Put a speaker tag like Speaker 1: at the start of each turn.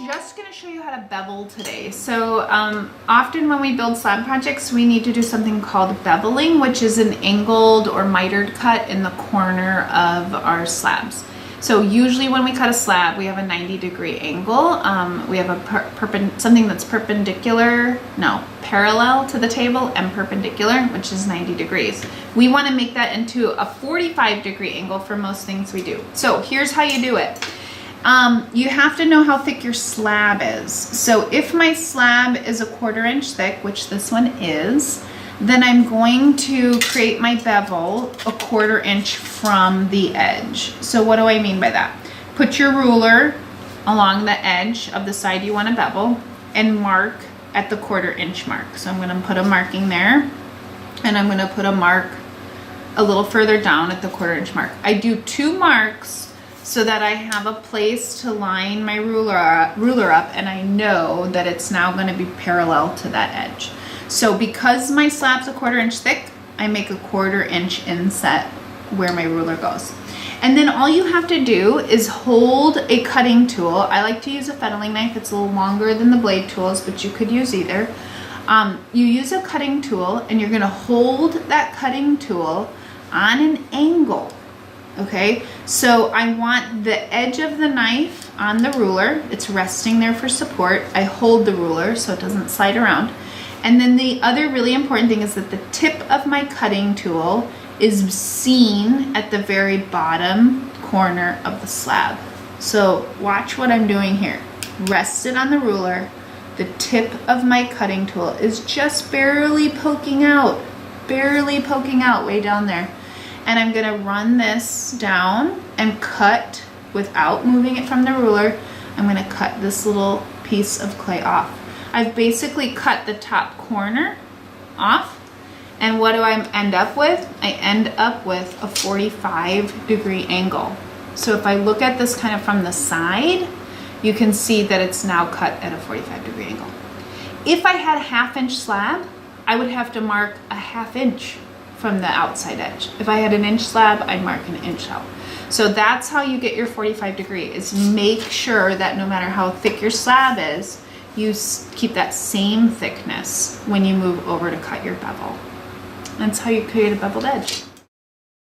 Speaker 1: just going to show you how to bevel today. So often when we build slab projects, we need to do something called beveling, which is an angled or mitered cut in the corner of our slabs. So usually when we cut a slab, we have a 90-degree angle. We have a something that's parallel to the table and perpendicular, which is 90 degrees. We want to make that into a 45-degree angle for most things we do. So here's how you do it. You have to know how thick your slab is. So if my slab is a 1/4 inch thick, which this one is, then I'm going to create my bevel a 1/4 inch from the edge. So what do I mean by that? Put your ruler along the edge of the side you want to bevel and mark at the 1/4 inch mark. So I'm going to put a marking there, and I'm going to put a mark a little further down at the 1/4 inch mark. I do 2 marks so that I have a place to line my ruler up, and I know that it's now going to be parallel to that edge. So because my slab's a 1/4 inch thick, I make a 1/4 inch inset where my ruler goes. And then all you have to do is hold a cutting tool. I like to use a fettling knife. It's a little longer than the blade tools, but you could use either. You use a cutting tool, and you're going to hold that cutting tool on an angle. Okay, so I want the edge of the knife on the ruler. It's resting there for support. I hold the ruler so it doesn't slide around. And then the other really important thing is that the tip of my cutting tool is seen at the very bottom corner of the slab. So watch what I'm doing here. Rested on the ruler, the tip of my cutting tool is just barely poking out way down there. And I'm going to run this down and cut without moving it from the ruler. I'm going to cut this little piece of clay off. I've basically cut the top corner off. And what do I end up with? I end up with a 45-degree angle. So if I look at this kind of from the side, you can see that it's now cut at a 45-degree angle. If I had a 1/2 inch slab, I would have to mark a 1/2 inch from the outside edge. If I had an inch slab, I'd mark an inch out. So that's how you get your 45 degree, is make sure that no matter how thick your slab is, you keep that same thickness when you move over to cut your bevel. That's how you create a beveled edge.